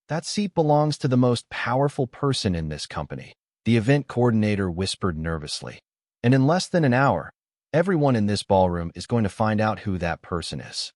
That seat belongs to the most powerful person in this company, the event coordinator whispered nervously. And in less than an hour, everyone in this ballroom is going to find out who that person is.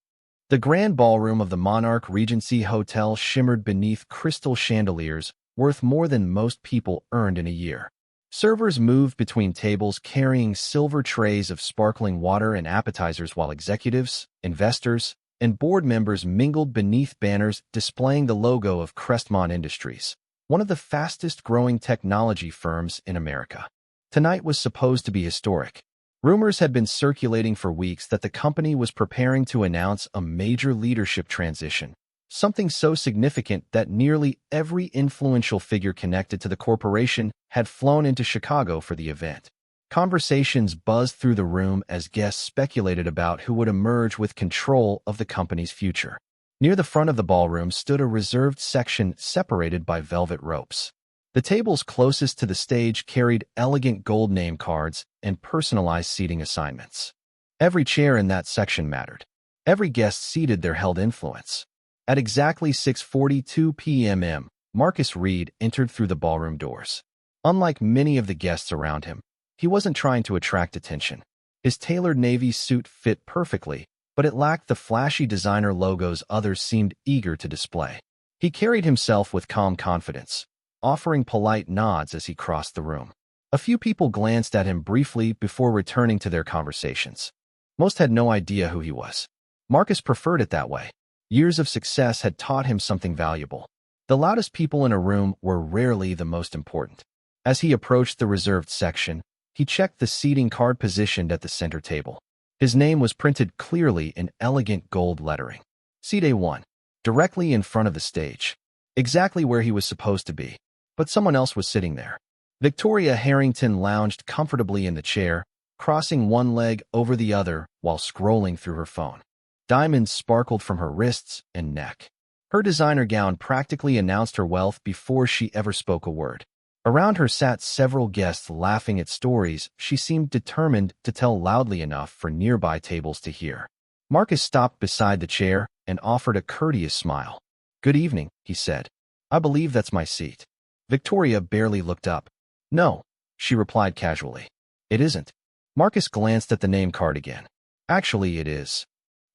The grand ballroom of the Monarch Regency Hotel shimmered beneath crystal chandeliers worth more than most people earned in a year. Servers moved between tables carrying silver trays of sparkling water and appetizers while executives, investors, and board members mingled beneath banners displaying the logo of Crestmont Industries, one of the fastest-growing technology firms in America. Tonight was supposed to be historic. Rumors had been circulating for weeks that the company was preparing to announce a major leadership transition, something so significant that nearly every influential figure connected to the corporation had flown into Chicago for the event. Conversations buzzed through the room as guests speculated about who would emerge with control of the company's future. Near the front of the ballroom stood a reserved section separated by velvet ropes. The tables closest to the stage carried elegant gold name cards and personalized seating assignments. Every chair in that section mattered. Every guest seated there held influence. At exactly 6:42 p.m., Marcus Reed entered through the ballroom doors. Unlike many of the guests around him, he wasn't trying to attract attention. His tailored navy suit fit perfectly, but it lacked the flashy designer logos others seemed eager to display. He carried himself with calm confidence, offering polite nods as he crossed the room. A few people glanced at him briefly before returning to their conversations. Most had no idea who he was. Marcus preferred it that way. Years of success had taught him something valuable. The loudest people in a room were rarely the most important. As he approached the reserved section, he checked the seating card positioned at the center table. His name was printed clearly in elegant gold lettering. Seat A1, directly in front of the stage. Exactly where he was supposed to be. But someone else was sitting there. Victoria Harrington lounged comfortably in the chair, crossing one leg over the other while scrolling through her phone. Diamonds sparkled from her wrists and neck. Her designer gown practically announced her wealth before she ever spoke a word. Around her sat several guests laughing at stories she seemed determined to tell loudly enough for nearby tables to hear. Marcus stopped beside the chair and offered a courteous smile. "Good evening," he said. "I believe that's my seat." Victoria barely looked up. "No," she replied casually. "It isn't." Marcus glanced at the name card again. "Actually, it is."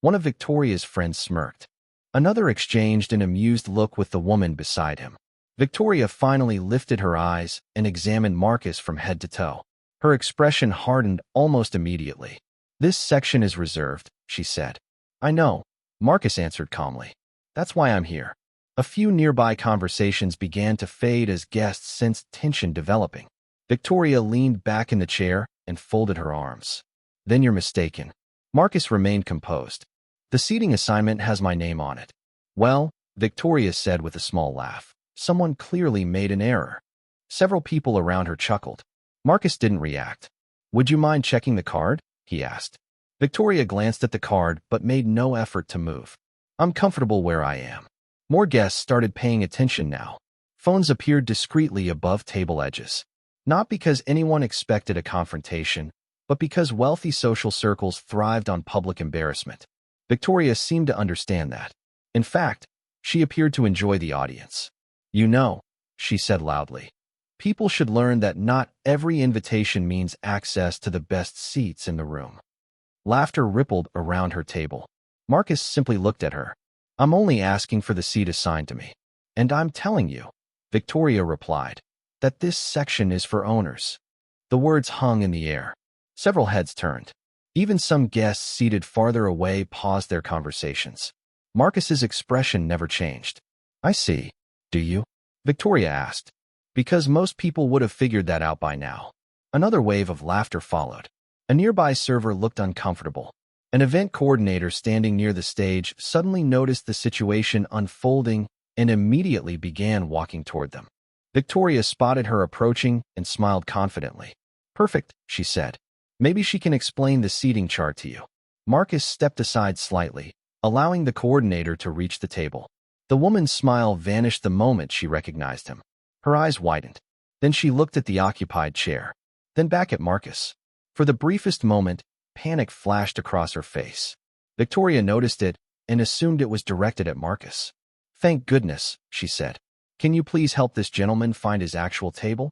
One of Victoria's friends smirked. Another exchanged an amused look with the woman beside him. Victoria finally lifted her eyes and examined Marcus from head to toe. Her expression hardened almost immediately. "This section is reserved," she said. "I know," Marcus answered calmly. "That's why I'm here." A few nearby conversations began to fade as guests sensed tension developing. Victoria leaned back in the chair and folded her arms. "Then you're mistaken." Marcus remained composed. "The seating assignment has my name on it." "Well," Victoria said with a small laugh, "someone clearly made an error." Several people around her chuckled. Marcus didn't react. "Would you mind checking the card?" he asked. Victoria glanced at the card but made no effort to move. "I'm comfortable where I am." More guests started paying attention now. Phones appeared discreetly above table edges. Not because anyone expected a confrontation, but because wealthy social circles thrived on public embarrassment. Victoria seemed to understand that. In fact, she appeared to enjoy the audience. "You know," she said loudly, "people should learn that not every invitation means access to the best seats in the room." Laughter rippled around her table. Marcus simply looked at her. "I'm only asking for the seat assigned to me. And I'm telling you," Victoria replied, "that this section is for owners." The words hung in the air. Several heads turned. Even some guests seated farther away paused their conversations. Marcus's expression never changed. "I see. Do you?" Victoria asked. "Because most people would have figured that out by now." Another wave of laughter followed. A nearby server looked uncomfortable. An event coordinator standing near the stage suddenly noticed the situation unfolding and immediately began walking toward them. Victoria spotted her approaching and smiled confidently. "Perfect," she said. "Maybe she can explain the seating chart to you." Marcus stepped aside slightly, allowing the coordinator to reach the table. The woman's smile vanished the moment she recognized him. Her eyes widened. Then she looked at the occupied chair, then back at Marcus. For the briefest moment, panic flashed across her face. Victoria noticed it and assumed it was directed at Marcus. "Thank goodness," she said. Can you please help this gentleman find his actual table?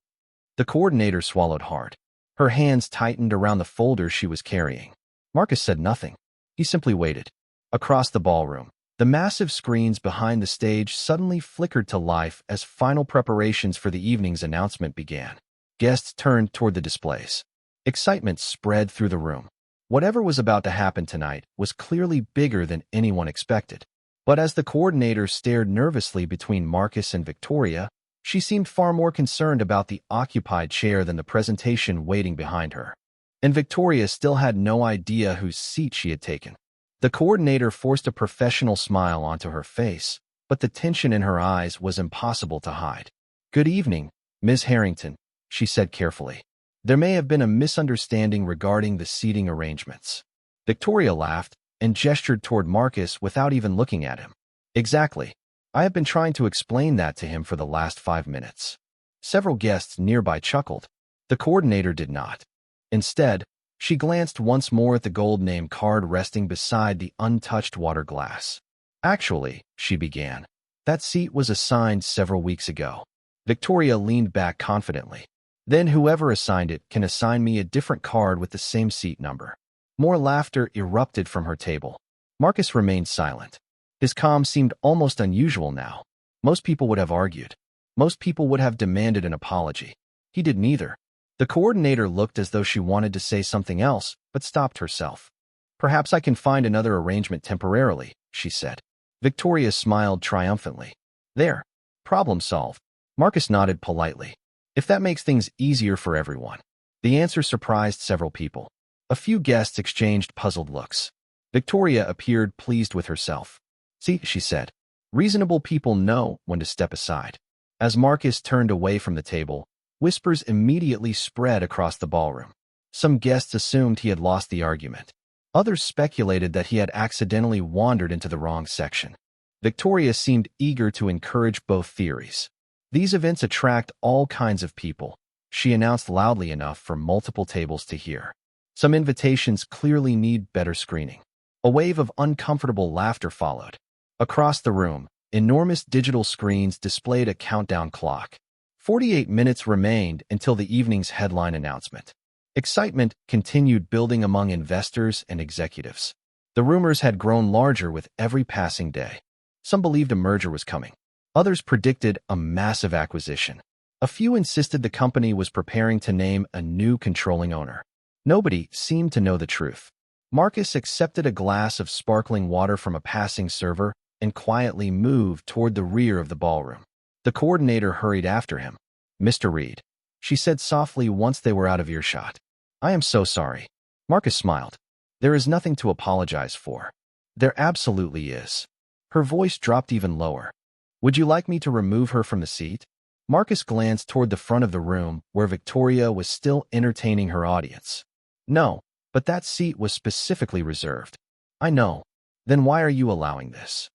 The coordinator swallowed hard. Her hands tightened around the folder she was carrying. Marcus said nothing. He simply waited. Across the ballroom, the massive screens behind the stage suddenly flickered to life as final preparations for the evening's announcement began. Guests turned toward the displays. Excitement spread through the room. Whatever was about to happen tonight was clearly bigger than anyone expected. But as the coordinator stared nervously between Marcus and Victoria, she seemed far more concerned about the occupied chair than the presentation waiting behind her. And Victoria still had no idea whose seat she had taken. The coordinator forced a professional smile onto her face, but the tension in her eyes was impossible to hide. "Good evening, Ms. Harrington," she said carefully. "There may have been a misunderstanding regarding the seating arrangements." Victoria laughed and gestured toward Marcus without even looking at him. "Exactly. I have been trying to explain that to him for the last 5 minutes." Several guests nearby chuckled. The coordinator did not. Instead, she glanced once more at the gold name card resting beside the untouched water glass. "Actually," she began, "that seat was assigned several weeks ago." Victoria leaned back confidently. "Then whoever assigned it can assign me a different card with the same seat number." More laughter erupted from her table. Marcus remained silent. His calm seemed almost unusual now. Most people would have argued. Most people would have demanded an apology. He did neither. The coordinator looked as though she wanted to say something else, but stopped herself. "Perhaps I can find another arrangement temporarily," she said. Victoria smiled triumphantly. "There. Problem solved." Marcus nodded politely. "If that makes things easier for everyone." The answer surprised several people. A few guests exchanged puzzled looks. Victoria appeared pleased with herself. "See," she said, "reasonable people know when to step aside." As Marcus turned away from the table, whispers immediately spread across the ballroom. Some guests assumed he had lost the argument. Others speculated that he had accidentally wandered into the wrong section. Victoria seemed eager to encourage both theories. "These events attract all kinds of people," she announced loudly enough for multiple tables to hear. "Some invitations clearly need better screening." A wave of uncomfortable laughter followed. Across the room, enormous digital screens displayed a countdown clock. 48 minutes remained until the evening's headline announcement. Excitement continued building among investors and executives. The rumors had grown larger with every passing day. Some believed a merger was coming. Others predicted a massive acquisition. A few insisted the company was preparing to name a new controlling owner. Nobody seemed to know the truth. Marcus accepted a glass of sparkling water from a passing server and quietly moved toward the rear of the ballroom. The coordinator hurried after him. "Mr. Reed," she said softly once they were out of earshot. "I am so sorry." Marcus smiled. "There is nothing to apologize for." "There absolutely is." Her voice dropped even lower. "Would you like me to remove her from the seat?" Marcus glanced toward the front of the room where Victoria was still entertaining her audience. "No, but that seat was specifically reserved." "I know. Then why are you allowing this?"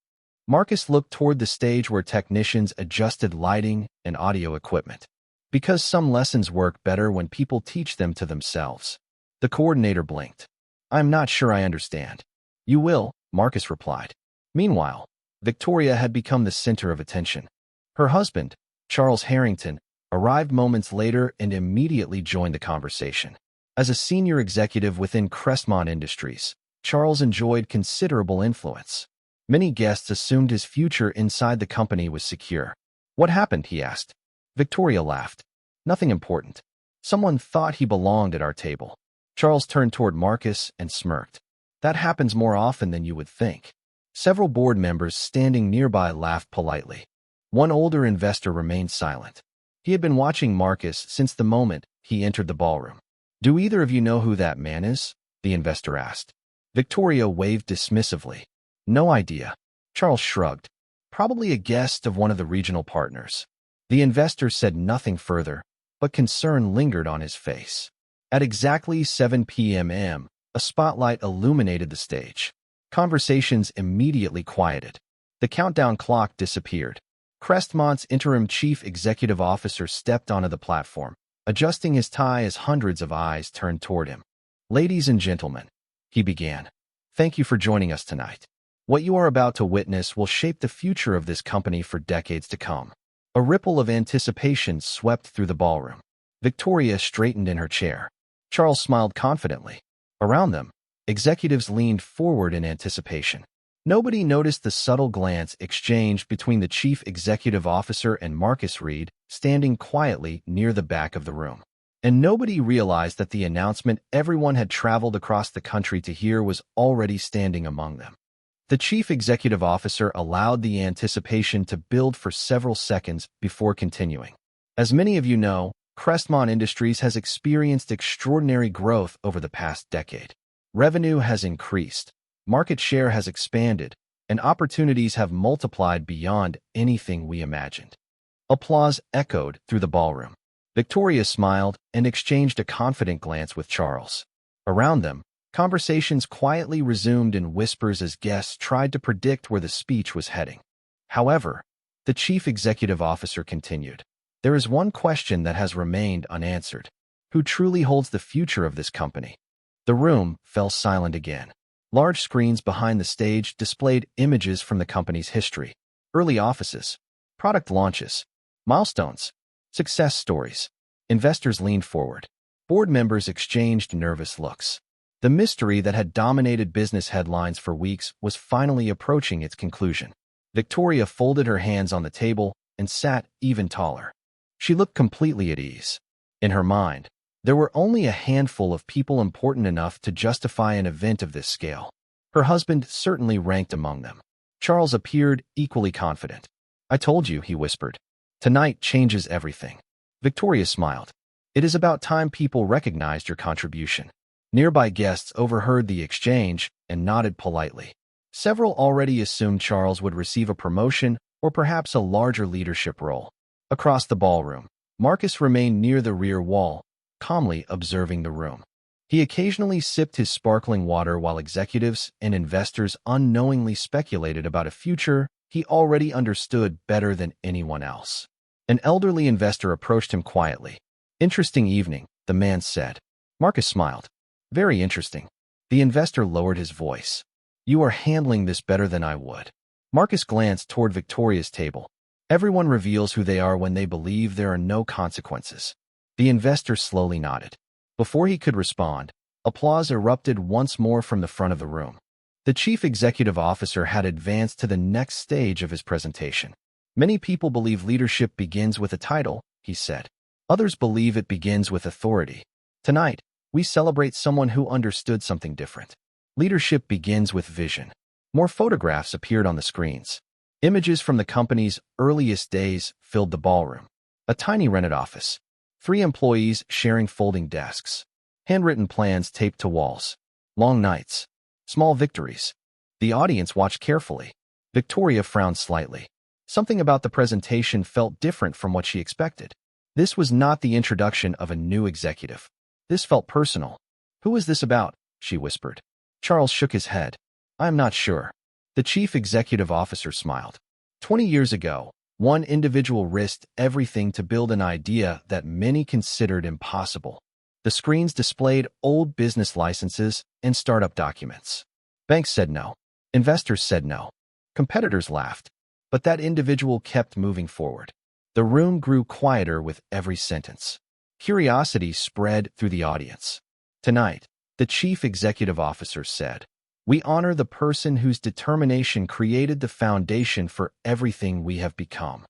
Marcus looked toward the stage where technicians adjusted lighting and audio equipment. "Because some lessons work better when people teach them to themselves." The coordinator blinked. "I'm not sure I understand." "You will," Marcus replied. Meanwhile, Victoria had become the center of attention. Her husband, Charles Harrington, arrived moments later and immediately joined the conversation. As a senior executive within Crestmont Industries, Charles enjoyed considerable influence. Many guests assumed his future inside the company was secure. "What happened?" he asked. Victoria laughed. "Nothing important. Someone thought he belonged at our table." Charles turned toward Marcus and smirked. "That happens more often than you would think." Several board members standing nearby laughed politely. One older investor remained silent. He had been watching Marcus since the moment he entered the ballroom. "Do either of you know who that man is?" the investor asked. Victoria waved dismissively. "No idea." Charles shrugged. "Probably a guest of one of the regional partners." The investor said nothing further, but concern lingered on his face. At exactly 7 p.m., a spotlight illuminated the stage. Conversations immediately quieted. The countdown clock disappeared. Crestmont's interim chief executive officer stepped onto the platform, adjusting his tie as hundreds of eyes turned toward him. "Ladies and gentlemen," he began, "thank you for joining us tonight. What you are about to witness will shape the future of this company for decades to come." A ripple of anticipation swept through the ballroom. Victoria straightened in her chair. Charles smiled confidently. Around them, executives leaned forward in anticipation. Nobody noticed the subtle glance exchanged between the chief executive officer and Marcus Reed, standing quietly near the back of the room. And nobody realized that the announcement everyone had traveled across the country to hear was already standing among them. The chief executive officer allowed the anticipation to build for several seconds before continuing. As many of you know, Crestmont Industries has experienced extraordinary growth over the past decade. Revenue has increased, market share has expanded, and opportunities have multiplied beyond anything we imagined. Applause echoed through the ballroom. Victoria smiled and exchanged a confident glance with Charles. Around them, conversations quietly resumed in whispers as guests tried to predict where the speech was heading. However, the chief executive officer continued. There is one question that has remained unanswered. Who truly holds the future of this company? The room fell silent again. Large screens behind the stage displayed images from the company's history, early offices, product launches, milestones, success stories. Investors leaned forward. Board members exchanged nervous looks. The mystery that had dominated business headlines for weeks was finally approaching its conclusion. Victoria folded her hands on the table and sat even taller. She looked completely at ease. In her mind, there were only a handful of people important enough to justify an event of this scale. Her husband certainly ranked among them. Charles appeared equally confident. I told you, he whispered. Tonight changes everything. Victoria smiled. It is about time people recognized your contribution. Nearby guests overheard the exchange and nodded politely. Several already assumed Charles would receive a promotion or perhaps a larger leadership role. Across the ballroom, Marcus remained near the rear wall, calmly observing the room. He occasionally sipped his sparkling water while executives and investors unknowingly speculated about a future he already understood better than anyone else. An elderly investor approached him quietly. Interesting evening, the man said. Marcus smiled. Very interesting. The investor lowered his voice. You are handling this better than I would. Marcus glanced toward Victoria's table. Everyone reveals who they are when they believe there are no consequences. The investor slowly nodded. Before he could respond, applause erupted once more from the front of the room. The chief executive officer had advanced to the next stage of his presentation. Many people believe leadership begins with a title, he said. Others believe it begins with authority. Tonight, we celebrate someone who understood something different. Leadership begins with vision. More photographs appeared on the screens. Images from the company's earliest days filled the ballroom. A tiny rented office. 3 employees sharing folding desks. Handwritten plans taped to walls. Long nights. Small victories. The audience watched carefully. Victoria frowned slightly. Something about the presentation felt different from what she expected. This was not the introduction of a new executive. This felt personal. Who is this about? She whispered. Charles shook his head. I am not sure. The chief executive officer smiled. 20 years ago, one individual risked everything to build an idea that many considered impossible. The screens displayed old business licenses and startup documents. Banks said no. Investors said no. Competitors laughed. But that individual kept moving forward. The room grew quieter with every sentence. Curiosity spread through the audience. Tonight, the chief executive officer said, we honor the person whose determination created the foundation for everything we have become.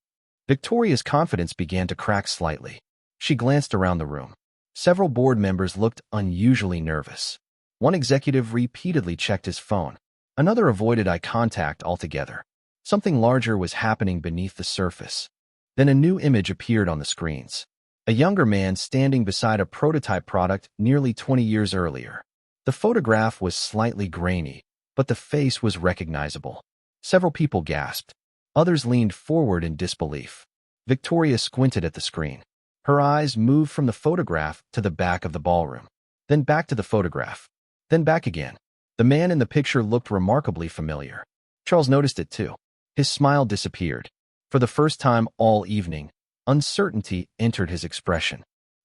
Victoria's confidence began to crack slightly. She glanced around the room. Several board members looked unusually nervous. One executive repeatedly checked his phone. Another avoided eye contact altogether. Something larger was happening beneath the surface. Then a new image appeared on the screens. A younger man standing beside a prototype product nearly 20 years earlier. The photograph was slightly grainy, but the face was recognizable. Several people gasped. Others leaned forward in disbelief. Victoria squinted at the screen. Her eyes moved from the photograph to the back of the ballroom, then back to the photograph, then back again. The man in the picture looked remarkably familiar. Charles noticed it too. His smile disappeared. For the first time all evening, uncertainty entered his expression.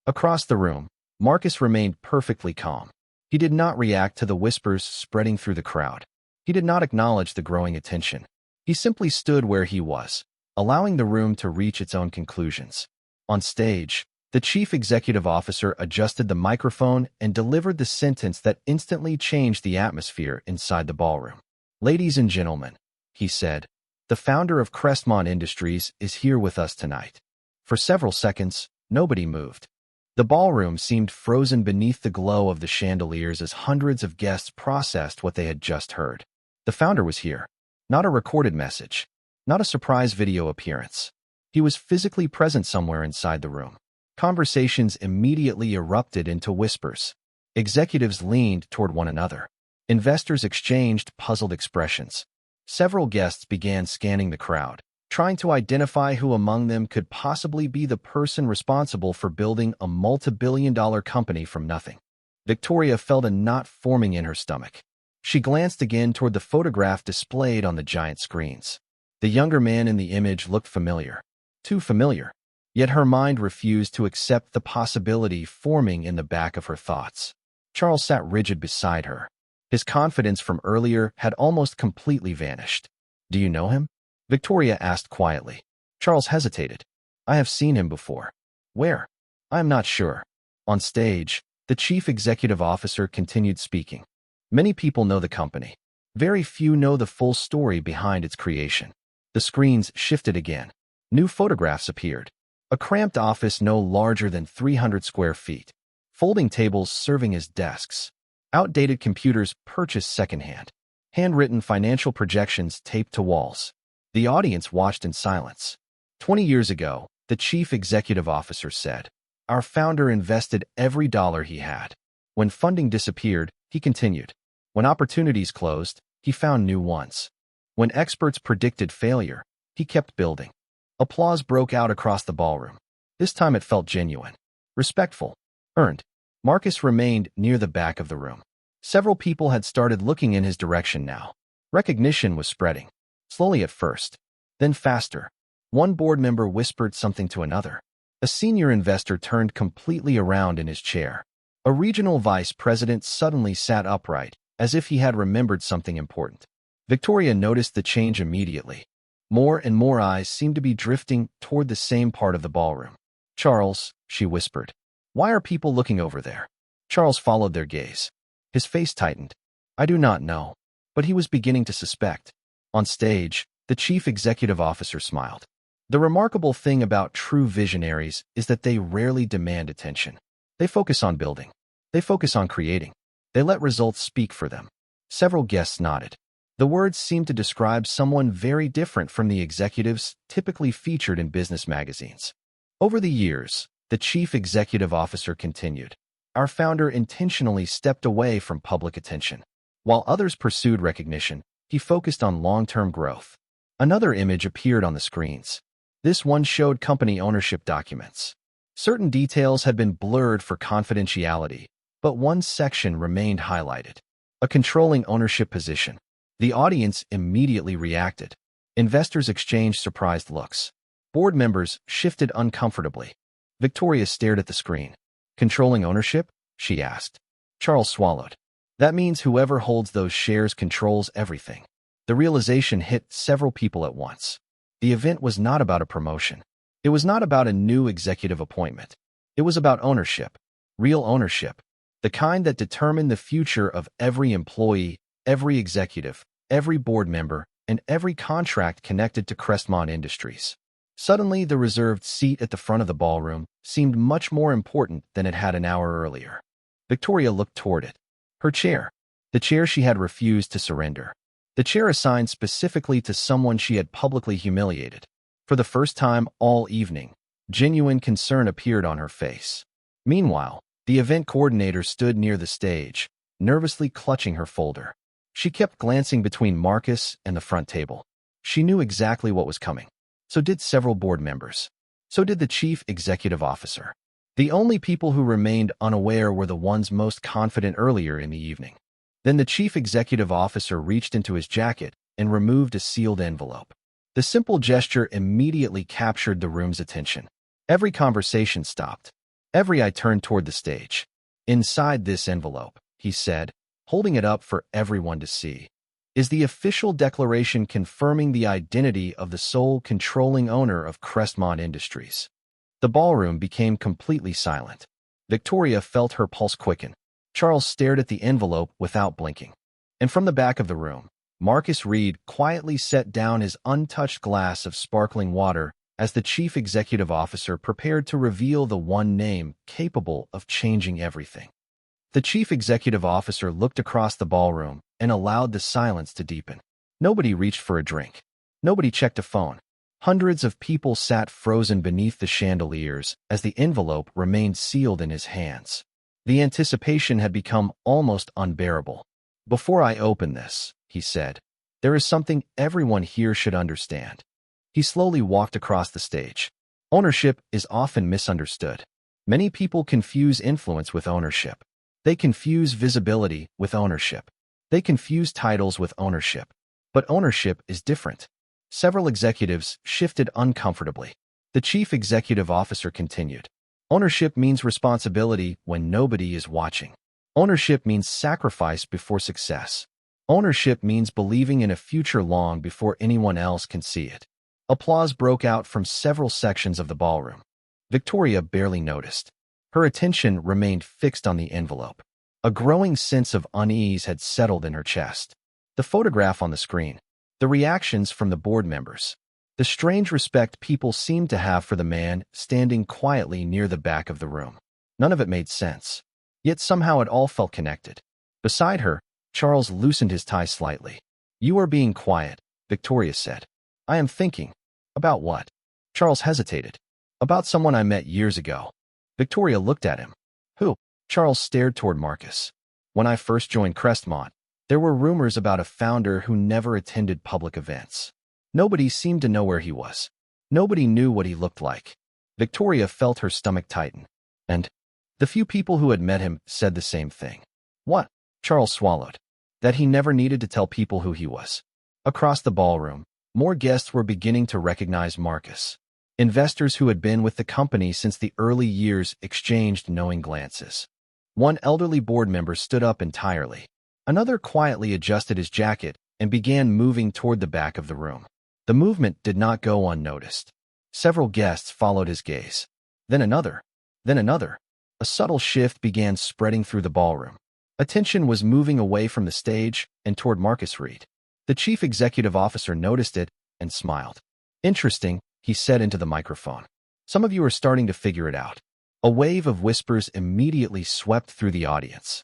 Across the room, Marcus remained perfectly calm. He did not react to the whispers spreading through the crowd. He did not acknowledge the growing attention. He simply stood where he was, allowing the room to reach its own conclusions. On stage, the chief executive officer adjusted the microphone and delivered the sentence that instantly changed the atmosphere inside the ballroom. "Ladies and gentlemen," he said, "the founder of Crestmont Industries is here with us tonight." For several seconds, nobody moved. The ballroom seemed frozen beneath the glow of the chandeliers as hundreds of guests processed what they had just heard. The founder was here. Not a recorded message. Not a surprise video appearance. He was physically present somewhere inside the room. Conversations immediately erupted into whispers. Executives leaned toward one another. Investors exchanged puzzled expressions. Several guests began scanning the crowd, trying to identify who among them could possibly be the person responsible for building a multi-billion-dollar company from nothing. Victoria felt a knot forming in her stomach. She glanced again toward the photograph displayed on the giant screens. The younger man in the image looked familiar. Too familiar. Yet her mind refused to accept the possibility forming in the back of her thoughts. Charles sat rigid beside her. His confidence from earlier had almost completely vanished. "Do you know him?" Victoria asked quietly. Charles hesitated. "I have seen him before." "Where?" "I am not sure." On stage, the chief executive officer continued speaking. "Many people know the company. Very few know the full story behind its creation." The screens shifted again. New photographs appeared. A cramped office no larger than 300 square feet. Folding tables serving as desks. Outdated computers purchased secondhand. Handwritten financial projections taped to walls. The audience watched in silence. 20 years ago, the chief executive officer said, "Our founder invested every dollar he had. When funding disappeared, he continued. When opportunities closed, he found new ones. When experts predicted failure, he kept building." Applause broke out across the ballroom. This time it felt genuine, respectful, earned. Marcus remained near the back of the room. Several people had started looking in his direction now. Recognition was spreading. Slowly at first, then faster. One board member whispered something to another. A senior investor turned completely around in his chair. A regional vice president suddenly sat upright, as if he had remembered something important. Victoria noticed the change immediately. More and more eyes seemed to be drifting toward the same part of the ballroom. "Charles," she whispered. "Why are people looking over there?" Charles followed their gaze. His face tightened. "I do not know." But he was beginning to suspect. On stage, the chief executive officer smiled. "The remarkable thing about true visionaries is that they rarely demand attention. They focus on building. They focus on creating. They let results speak for them." Several guests nodded. The words seemed to describe someone very different from the executives typically featured in business magazines. Over the years, the chief executive officer continued, "Our founder intentionally stepped away from public attention. While others pursued recognition, he focused on long-term growth." Another image appeared on the screens. This one showed company ownership documents. Certain details had been blurred for confidentiality, but one section remained highlighted. A controlling ownership position. The audience immediately reacted. Investors exchanged surprised looks. Board members shifted uncomfortably. Victoria stared at the screen. "Controlling ownership?" she asked. Charles swallowed. "That means whoever holds those shares controls everything." The realization hit several people at once. The event was not about a promotion. It was not about a new executive appointment. It was about ownership. Real ownership. The kind that determined the future of every employee, every executive, every board member, and every contract connected to Crestmont Industries. Suddenly, the reserved seat at the front of the ballroom seemed much more important than it had an hour earlier. Victoria looked toward it. Her chair. The chair she had refused to surrender. The chair assigned specifically to someone she had publicly humiliated. For the first time all evening, genuine concern appeared on her face. Meanwhile, the event coordinator stood near the stage, nervously clutching her folder. She kept glancing between Marcus and the front table. She knew exactly what was coming. So did several board members. So did the chief executive officer. The only people who remained unaware were the ones most confident earlier in the evening. Then the chief executive officer reached into his jacket and removed a sealed envelope. The simple gesture immediately captured the room's attention. Every conversation stopped. Every eye turned toward the stage. "Inside this envelope," he said, holding it up for everyone to see, is the official declaration confirming the identity of the sole controlling owner of Crestmont Industries. The ballroom became completely silent. Victoria felt her pulse quicken. Charles stared at the envelope without blinking. And from the back of the room, Marcus Reed quietly set down his untouched glass of sparkling water as the chief executive officer prepared to reveal the one name capable of changing everything. The chief executive officer looked across the ballroom and allowed the silence to deepen. Nobody reached for a drink. Nobody checked a phone. Hundreds of people sat frozen beneath the chandeliers as the envelope remained sealed in his hands. The anticipation had become almost unbearable. "Before I open this," he said, "there is something everyone here should understand." He slowly walked across the stage. Ownership is often misunderstood. Many people confuse influence with ownership. They confuse visibility with ownership. They confuse titles with ownership. But ownership is different. Several executives shifted uncomfortably. The chief executive officer continued. Ownership means responsibility when nobody is watching. Ownership means sacrifice before success. Ownership means believing in a future long before anyone else can see it. Applause broke out from several sections of the ballroom. Victoria barely noticed. Her attention remained fixed on the envelope. A growing sense of unease had settled in her chest. The photograph on the screen, the reactions from the board members, the strange respect people seemed to have for the man standing quietly near the back of the room. None of it made sense. Yet somehow it all felt connected. Beside her, Charles loosened his tie slightly. "You are being quiet," Victoria said. "I am thinking." "About what?" Charles hesitated. "About someone I met years ago." Victoria looked at him. "Who?" Charles stared toward Marcus. "When I first joined Crestmont, there were rumors about a founder who never attended public events. Nobody seemed to know where he was. Nobody knew what he looked like." Victoria felt her stomach tighten. "And the few people who had met him said the same thing." "What?" Charles swallowed. "That he never needed to tell people who he was." Across the ballroom, more guests were beginning to recognize Marcus. Investors who had been with the company since the early years exchanged knowing glances. One elderly board member stood up entirely. Another quietly adjusted his jacket and began moving toward the back of the room. The movement did not go unnoticed. Several guests followed his gaze. Then another. Then another. A subtle shift began spreading through the ballroom. Attention was moving away from the stage and toward Marcus Reed. The chief executive officer noticed it and smiled. "Interesting," he said into the microphone. "Some of you are starting to figure it out." A wave of whispers immediately swept through the audience.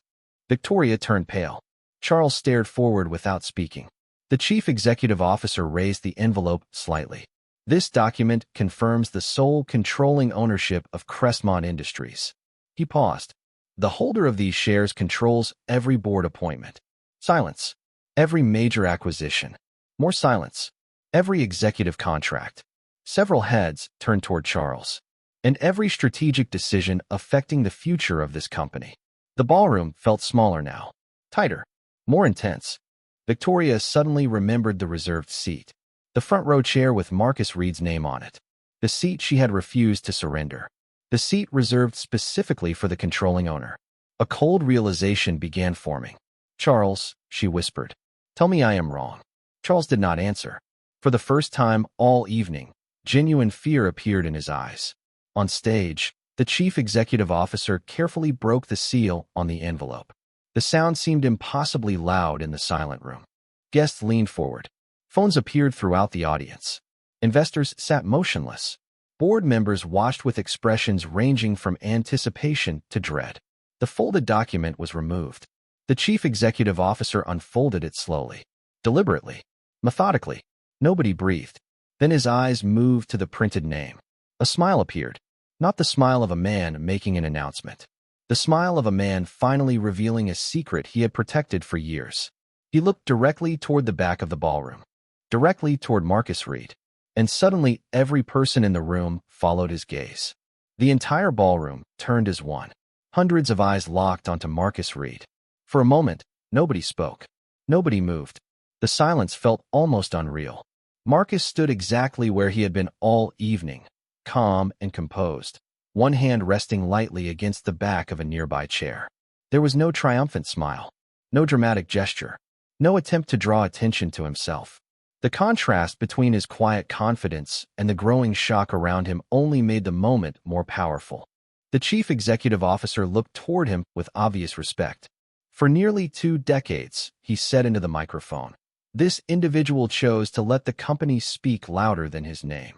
Victoria turned pale. Charles stared forward without speaking. The chief executive officer raised the envelope slightly. "This document confirms the sole controlling ownership of Crestmont Industries." He paused. "The holder of these shares controls every board appointment." Silence. "Every major acquisition." More silence. "Every executive contract." Several heads turned toward Charles. "And every strategic decision affecting the future of this company." The ballroom felt smaller now. Tighter. More intense. Victoria suddenly remembered the reserved seat. The front row chair with Marcus Reed's name on it. The seat she had refused to surrender. The seat reserved specifically for the controlling owner. A cold realization began forming. "Charles," she whispered, "tell me I am wrong." Charles did not answer. For the first time all evening, genuine fear appeared in his eyes. On stage, the chief executive officer carefully broke the seal on the envelope. The sound seemed impossibly loud in the silent room. Guests leaned forward. Phones appeared throughout the audience. Investors sat motionless. Board members watched with expressions ranging from anticipation to dread. The folded document was removed. The chief executive officer unfolded it slowly, deliberately, methodically. Nobody breathed. Then his eyes moved to the printed name. A smile appeared. Not the smile of a man making an announcement. The smile of a man finally revealing a secret he had protected for years. He looked directly toward the back of the ballroom, directly toward Marcus Reed, and suddenly every person in the room followed his gaze. The entire ballroom turned as one. Hundreds of eyes locked onto Marcus Reed. For a moment, nobody spoke. Nobody moved. The silence felt almost unreal. Marcus stood exactly where he had been all evening, calm and composed, one hand resting lightly against the back of a nearby chair. There was no triumphant smile, no dramatic gesture, No attempt to draw attention to himself. The contrast between his quiet confidence and the growing shock around him only made the moment more powerful. The chief executive officer looked toward him with obvious respect. For nearly 2 decades, he said into the microphone, this individual chose to let the company speak louder than his name.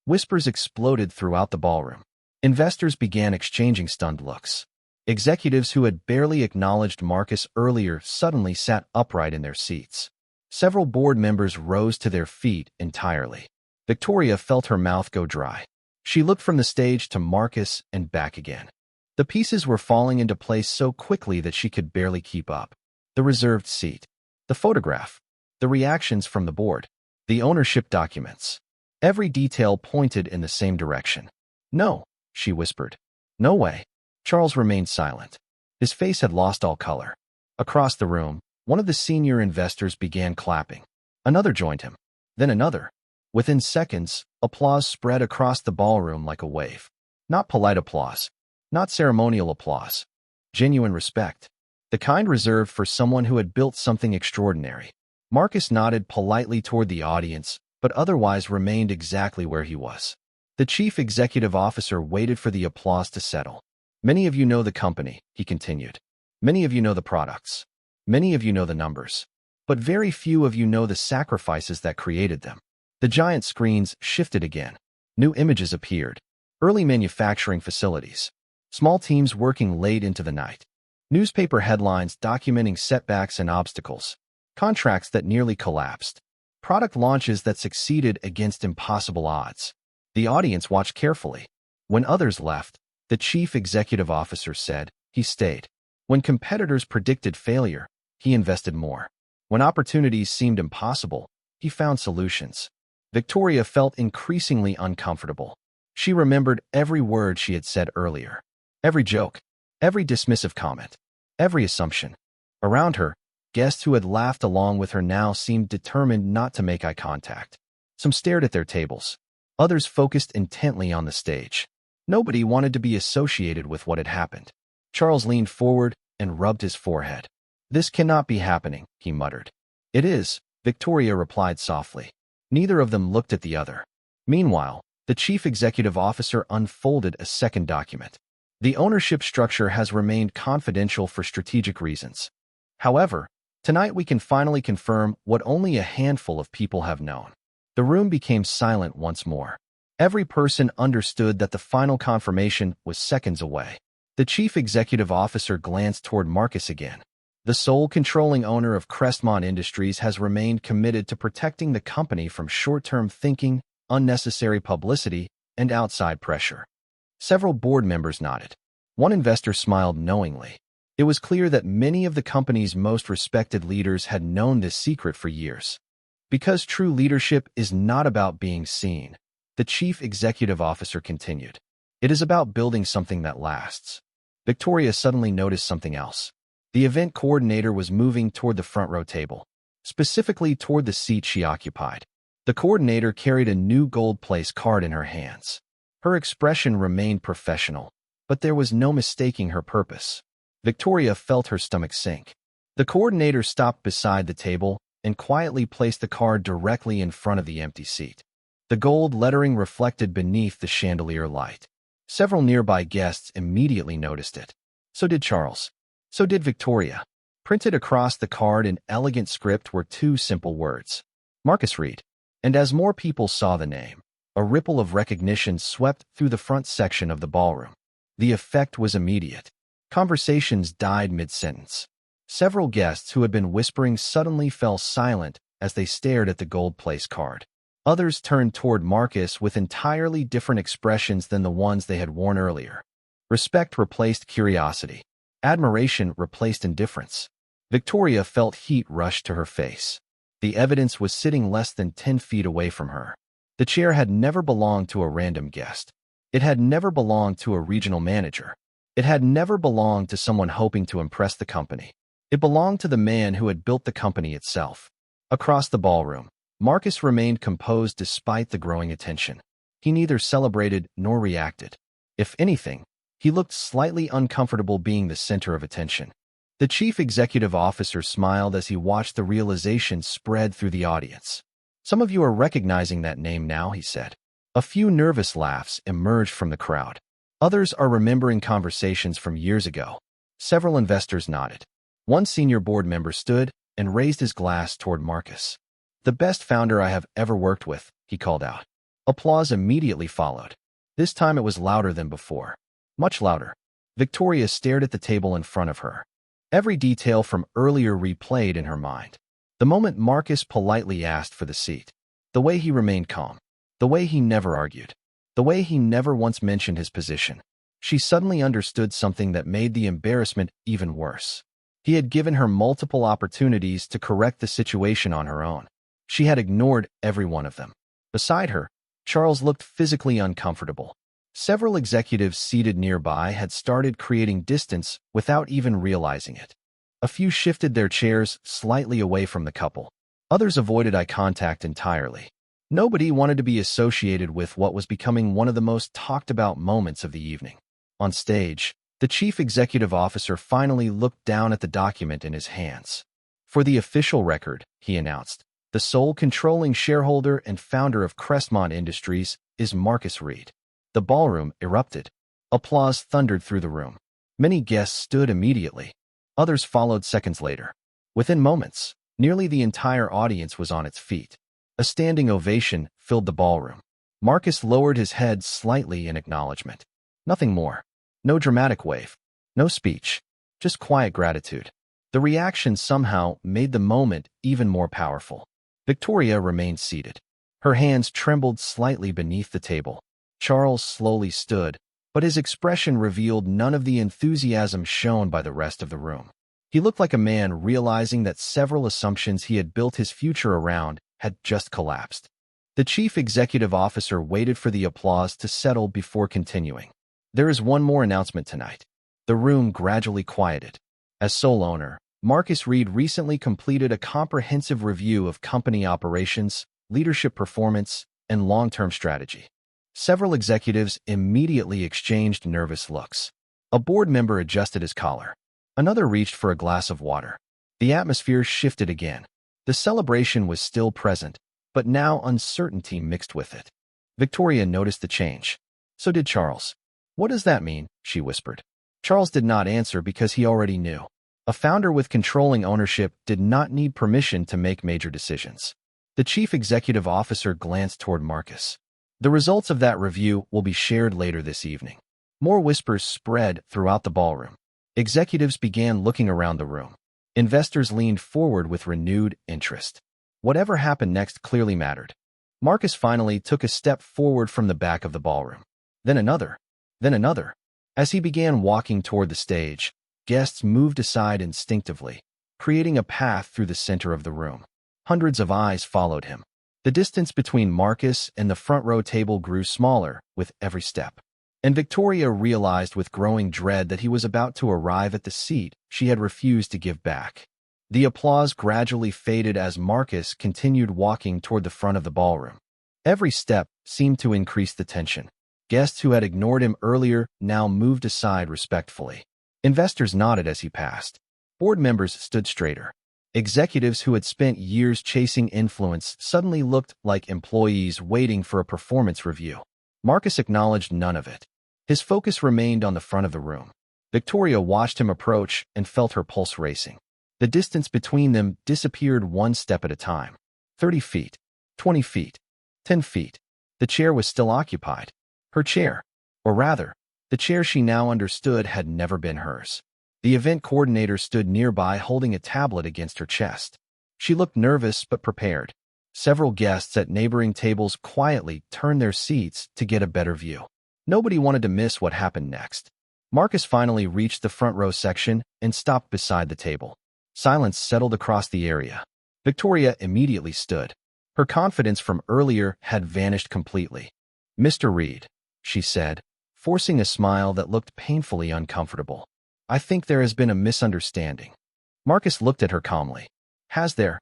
Whispers exploded throughout the ballroom. Investors began exchanging stunned looks. Executives who had barely acknowledged Marcus earlier suddenly sat upright in their seats. Several board members rose to their feet entirely. Victoria felt her mouth go dry. She looked from the stage to Marcus and back again. The pieces were falling into place so quickly that she could barely keep up. The reserved seat, the photograph, the reactions from the board, the ownership documents. Every detail pointed in the same direction. No, she whispered. No way. Charles remained silent. His face had lost all color. Across the room, one of the senior investors began clapping. Another joined him. Then another. Within seconds, applause spread across the ballroom like a wave. Not polite applause. Not ceremonial applause. Genuine respect. The kind reserved for someone who had built something extraordinary. Marcus nodded politely toward the audience, but otherwise remained exactly where he was. The chief executive officer waited for the applause to settle. Many of you know the company, he continued. Many of you know the products. Many of you know the numbers. But very few of you know the sacrifices that created them. The giant screens shifted again. New images appeared. Early manufacturing facilities. Small teams working late into the night. Newspaper headlines documenting setbacks and obstacles. Contracts that nearly collapsed. Product launches that succeeded against impossible odds. The audience watched carefully. When others left, the chief executive officer said, he stayed. When competitors predicted failure, he invested more. When opportunities seemed impossible, he found solutions. Victoria felt increasingly uncomfortable. She remembered every word she had said earlier. Every joke. Every dismissive comment. Every assumption. Around her, guests who had laughed along with her now seemed determined not to make eye contact. Some stared at their tables. Others focused intently on the stage. Nobody wanted to be associated with what had happened. Charles leaned forward and rubbed his forehead. This cannot be happening, he muttered. It is, Victoria replied softly. Neither of them looked at the other. Meanwhile, the chief executive officer unfolded a second document. The ownership structure has remained confidential for strategic reasons. However, tonight we can finally confirm what only a handful of people have known. The room became silent once more. Every person understood that the final confirmation was seconds away. The chief executive officer glanced toward Marcus again. The sole controlling owner of Crestmont Industries has remained committed to protecting the company from short-term thinking, unnecessary publicity, and outside pressure. Several board members nodded. One investor smiled knowingly. It was clear that many of the company's most respected leaders had known this secret for years. Because true leadership is not about being seen, the chief executive officer continued. It is about building something that lasts. Victoria suddenly noticed something else. The event coordinator was moving toward the front row table, specifically toward the seat she occupied. The coordinator carried a new gold place card in her hands. Her expression remained professional, but there was no mistaking her purpose. Victoria felt her stomach sink. The coordinator stopped beside the table and quietly placed the card directly in front of the empty seat. The gold lettering reflected beneath the chandelier light. Several nearby guests immediately noticed it. So did Charles. So did Victoria. Printed across the card in elegant script were 2 simple words. Marcus Reed. And as more people saw the name, a ripple of recognition swept through the front section of the ballroom. The effect was immediate. Conversations died mid-sentence. Several guests who had been whispering suddenly fell silent as they stared at the gold place card. Others turned toward Marcus with entirely different expressions than the ones they had worn earlier. Respect replaced curiosity. Admiration replaced indifference. Victoria felt heat rush to her face. The evidence was sitting less than 10 feet away from her. The chair had never belonged to a random guest. It had never belonged to a regional manager. It had never belonged to someone hoping to impress the company. It belonged to the man who had built the company itself. Across the ballroom, Marcus remained composed despite the growing attention. He neither celebrated nor reacted. If anything, he looked slightly uncomfortable being the center of attention. The chief executive officer smiled as he watched the realization spread through the audience. Some of you are recognizing that name now, he said. A few nervous laughs emerged from the crowd. Others are remembering conversations from years ago. Several investors nodded. One senior board member stood and raised his glass toward Marcus. The best founder I have ever worked with, he called out. Applause immediately followed. This time it was louder than before. Much louder. Victoria stared at the table in front of her. Every detail from earlier replayed in her mind. The moment Marcus politely asked for the seat. The way he remained calm. The way he never argued. The way he never once mentioned his position. She suddenly understood something that made the embarrassment even worse. He had given her multiple opportunities to correct the situation on her own. She had ignored every one of them. Beside her, Charles looked physically uncomfortable. Several executives seated nearby had started creating distance without even realizing it. A few shifted their chairs slightly away from the couple. Others avoided eye contact entirely. Nobody wanted to be associated with what was becoming one of the most talked-about moments of the evening. On stage, the chief executive officer finally looked down at the document in his hands. For the official record, he announced, the sole controlling shareholder and founder of Crestmont Industries is Marcus Reed. The ballroom erupted. Applause thundered through the room. Many guests stood immediately. Others followed seconds later. Within moments, nearly the entire audience was on its feet. A standing ovation filled the ballroom. Marcus lowered his head slightly in acknowledgement. Nothing more. No dramatic wave. No speech. Just quiet gratitude. The reaction somehow made the moment even more powerful. Victoria remained seated. Her hands trembled slightly beneath the table. Charles slowly stood, but his expression revealed none of the enthusiasm shown by the rest of the room. He looked like a man realizing that several assumptions he had built his future around had just collapsed. The chief executive officer waited for the applause to settle before continuing. There is one more announcement tonight. The room gradually quieted. As sole owner, Marcus Reed recently completed a comprehensive review of company operations, leadership performance, and long-term strategy. Several executives immediately exchanged nervous looks. A board member adjusted his collar. Another reached for a glass of water. The atmosphere shifted again. The celebration was still present, but now uncertainty mixed with it. Victoria noticed the change. So did Charles. What does that mean? She whispered. Charles did not answer because he already knew. A founder with controlling ownership did not need permission to make major decisions. The chief executive officer glanced toward Marcus. The results of that review will be shared later this evening. More whispers spread throughout the ballroom. Executives began looking around the room. Investors leaned forward with renewed interest. Whatever happened next clearly mattered. Marcus finally took a step forward from the back of the ballroom. Then another. Then another. As he began walking toward the stage, guests moved aside instinctively, creating a path through the center of the room. Hundreds of eyes followed him. The distance between Marcus and the front row table grew smaller with every step. And Victoria realized with growing dread that he was about to arrive at the seat she had refused to give back. The applause gradually faded as Marcus continued walking toward the front of the ballroom. Every step seemed to increase the tension. Guests who had ignored him earlier now moved aside respectfully. Investors nodded as he passed. Board members stood straighter. Executives who had spent years chasing influence suddenly looked like employees waiting for a performance review. Marcus acknowledged none of it. His focus remained on the front of the room. Victoria watched him approach and felt her pulse racing. The distance between them disappeared one step at a time. 30 feet, 20 feet, 10 feet. The chair was still occupied. Her chair. Or rather, the chair she now understood had never been hers. The event coordinator stood nearby holding a tablet against her chest. She looked nervous but prepared. Several guests at neighboring tables quietly turned their seats to get a better view. Nobody wanted to miss what happened next. Marcus finally reached the front row section and stopped beside the table. Silence settled across the area. Victoria immediately stood. Her confidence from earlier had vanished completely. Mr. Reed, she said, forcing a smile that looked painfully uncomfortable. I think there has been a misunderstanding. Marcus looked at her calmly. Has there?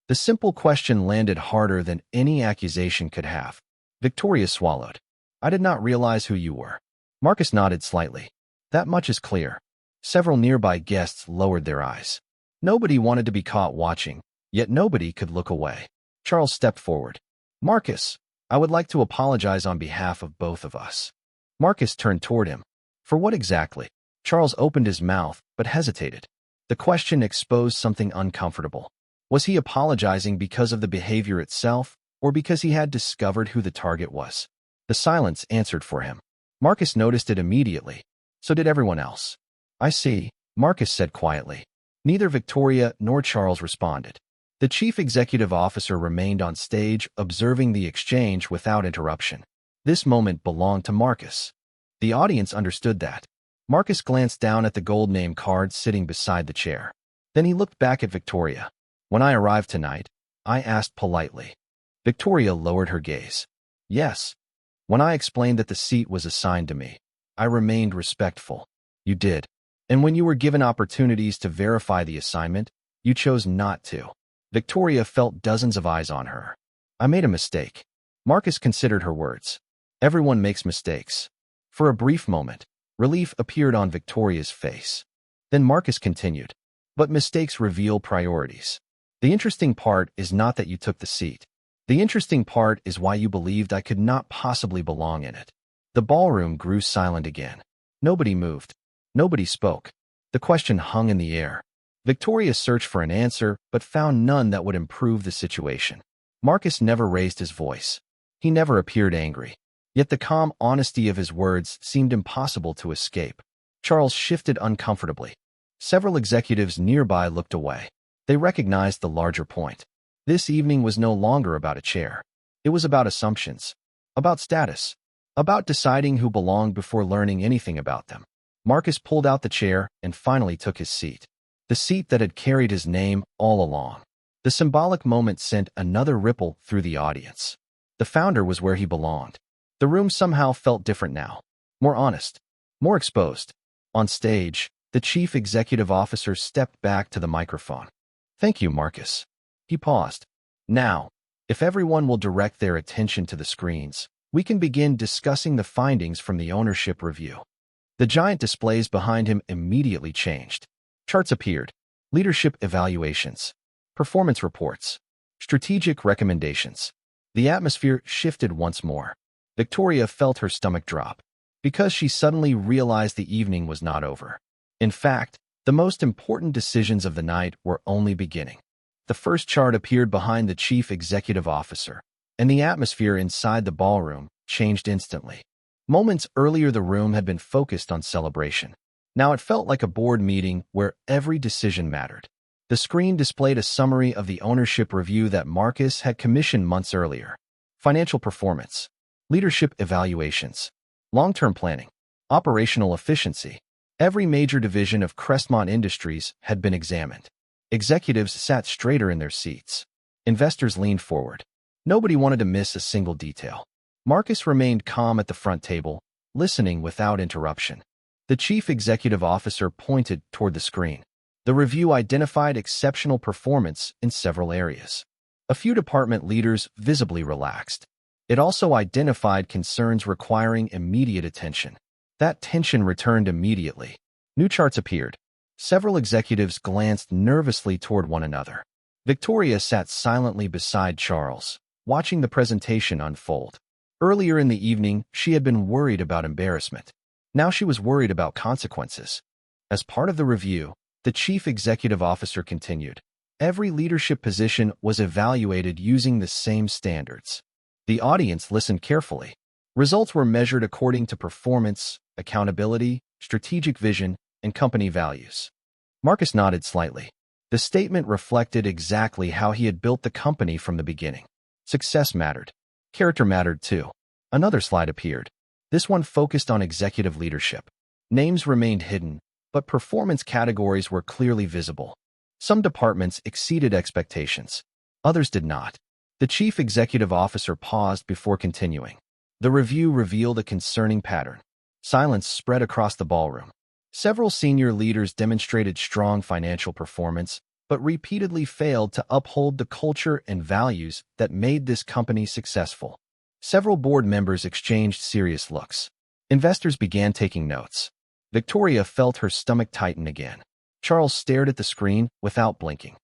The simple question landed harder than any accusation could have. Victoria swallowed. I did not realize who you were. Marcus nodded slightly. That much is clear. Several nearby guests lowered their eyes. Nobody wanted to be caught watching, yet nobody could look away. Charles stepped forward. Marcus, I would like to apologize on behalf of both of us. Marcus turned toward him. For what exactly? Charles opened his mouth, but hesitated. The question exposed something uncomfortable. Was he apologizing because of the behavior itself, or because he had discovered who the target was? The silence answered for him. Marcus noticed it immediately. So did everyone else. I see, Marcus said quietly. Neither Victoria nor Charles responded. The chief executive officer remained on stage, observing the exchange without interruption. This moment belonged to Marcus. The audience understood that. Marcus glanced down at the gold name card sitting beside the chair. Then he looked back at Victoria. When I arrived tonight, I asked politely. Victoria lowered her gaze. Yes. When I explained that the seat was assigned to me, I remained respectful. You did. And when you were given opportunities to verify the assignment, you chose not to. Victoria felt dozens of eyes on her. I made a mistake. Marcus considered her words. Everyone makes mistakes. For a brief moment, relief appeared on Victoria's face. Then Marcus continued. But mistakes reveal priorities. The interesting part is not that you took the seat. The interesting part is why you believed I could not possibly belong in it. The ballroom grew silent again. Nobody moved. Nobody spoke. The question hung in the air. Victoria searched for an answer, but found none that would improve the situation. Marcus never raised his voice. He never appeared angry. Yet the calm honesty of his words seemed impossible to escape. Charles shifted uncomfortably. Several executives nearby looked away. They recognized the larger point. This evening was no longer about a chair. It was about assumptions, about status, about deciding who belonged before learning anything about them. Marcus pulled out the chair and finally took his seat. The seat that had carried his name all along. The symbolic moment sent another ripple through the audience. The founder was where he belonged. The room somehow felt different now. More honest. More exposed. On stage, the chief executive officer stepped back to the microphone. Thank you, Marcus. He paused. Now, if everyone will direct their attention to the screens, we can begin discussing the findings from the ownership review. The giant displays behind him immediately changed. Charts appeared. Leadership evaluations. Performance reports. Strategic recommendations. The atmosphere shifted once more. Victoria felt her stomach drop, because she suddenly realized the evening was not over. In fact, the most important decisions of the night were only beginning. The first chart appeared behind the chief executive officer, and the atmosphere inside the ballroom changed instantly. Moments earlier, the room had been focused on celebration. Now it felt like a board meeting where every decision mattered. The screen displayed a summary of the ownership review that Marcus had commissioned months earlier. Financial performance, leadership evaluations, long-term planning, operational efficiency. Every major division of Crestmont Industries had been examined. Executives sat straighter in their seats. Investors leaned forward. Nobody wanted to miss a single detail. Marcus remained calm at the front table, listening without interruption. The chief executive officer pointed toward the screen. The review identified exceptional performance in several areas. A few department leaders visibly relaxed. It also identified concerns requiring immediate attention. That tension returned immediately. New charts appeared. Several executives glanced nervously toward one another. Victoria sat silently beside Charles, watching the presentation unfold. Earlier in the evening, she had been worried about embarrassment. Now she was worried about consequences. As part of the review, the chief executive officer continued. Every leadership position was evaluated using the same standards. The audience listened carefully. Results were measured according to performance, accountability, strategic vision, and company values. Marcus nodded slightly. The statement reflected exactly how he had built the company from the beginning. Success mattered. Character mattered too. Another slide appeared. This one focused on executive leadership. Names remained hidden, but performance categories were clearly visible. Some departments exceeded expectations. Others did not. The chief executive officer paused before continuing. The review revealed a concerning pattern. Silence spread across the ballroom. Several senior leaders demonstrated strong financial performance, but repeatedly failed to uphold the culture and values that made this company successful. Several board members exchanged serious looks. Investors began taking notes. Victoria felt her stomach tighten again. Charles stared at the screen without blinking.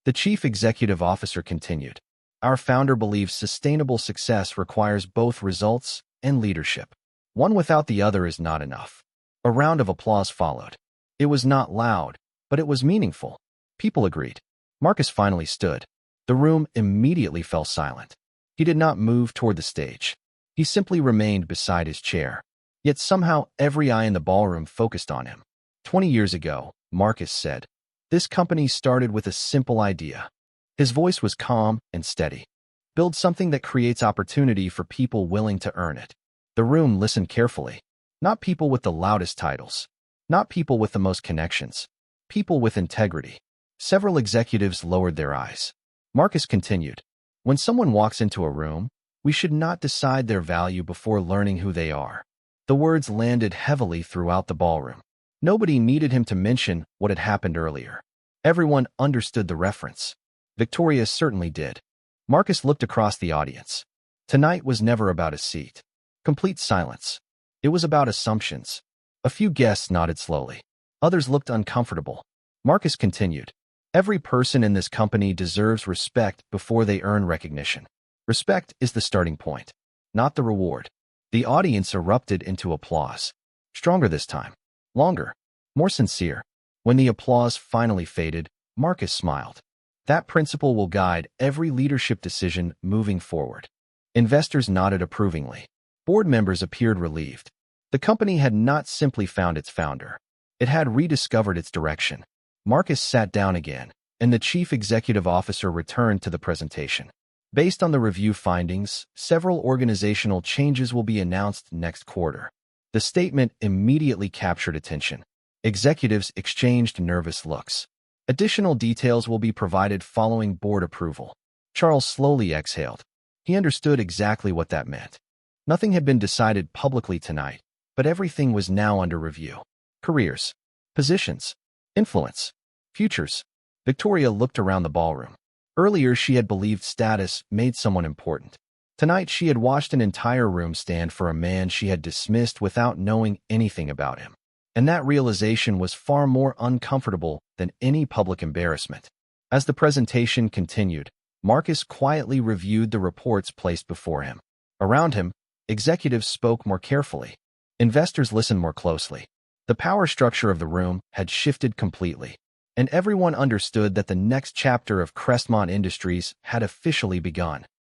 The chief executive officer continued. Our founder believes sustainable success requires both results and leadership. One without the other is not enough. A round of applause followed. It was not loud, but it was meaningful. People agreed. Marcus finally stood. The room immediately fell silent. He did not move toward the stage. He simply remained beside his chair. Yet somehow every eye in the ballroom focused on him. 20 years ago, Marcus said, this company started with a simple idea. His voice was calm and steady. Build something that creates opportunity for people willing to earn it. The room listened carefully. Not people with the loudest titles. Not people with the most connections. People with integrity. Several executives lowered their eyes. Marcus continued. When someone walks into a room, we should not decide their value before learning who they are. The words landed heavily throughout the ballroom. Nobody needed him to mention what had happened earlier. Everyone understood the reference. Victoria certainly did. Marcus looked across the audience. Tonight was never about a seat. Complete silence. It was about assumptions. A few guests nodded slowly. Others looked uncomfortable. Marcus continued. Every person in this company deserves respect before they earn recognition. Respect is the starting point, not the reward. The audience erupted into applause. Stronger this time. Longer. More sincere. When the applause finally faded, Marcus smiled. That principle will guide every leadership decision moving forward. Investors nodded approvingly. Board members appeared relieved. The company had not simply found its founder. It had rediscovered its direction. Marcus sat down again, and the chief executive officer returned to the presentation. Based on the review findings, several organizational changes will be announced next quarter. The statement immediately captured attention. Executives exchanged nervous looks. Additional details will be provided following board approval. Charles slowly exhaled. He understood exactly what that meant. Nothing had been decided publicly tonight, but everything was now under review. Careers, positions, influence, futures. Victoria looked around the ballroom. Earlier, she had believed status made someone important. Tonight, she had watched an entire room stand for a man she had dismissed without knowing anything about him. And that realization was far more uncomfortable than any public embarrassment. As the presentation continued, Marcus quietly reviewed the reports placed before him. Around him, executives spoke more carefully. Investors listened more closely. The power structure of the room had shifted completely, and everyone understood that the next chapter of Crestmont Industries had officially begun.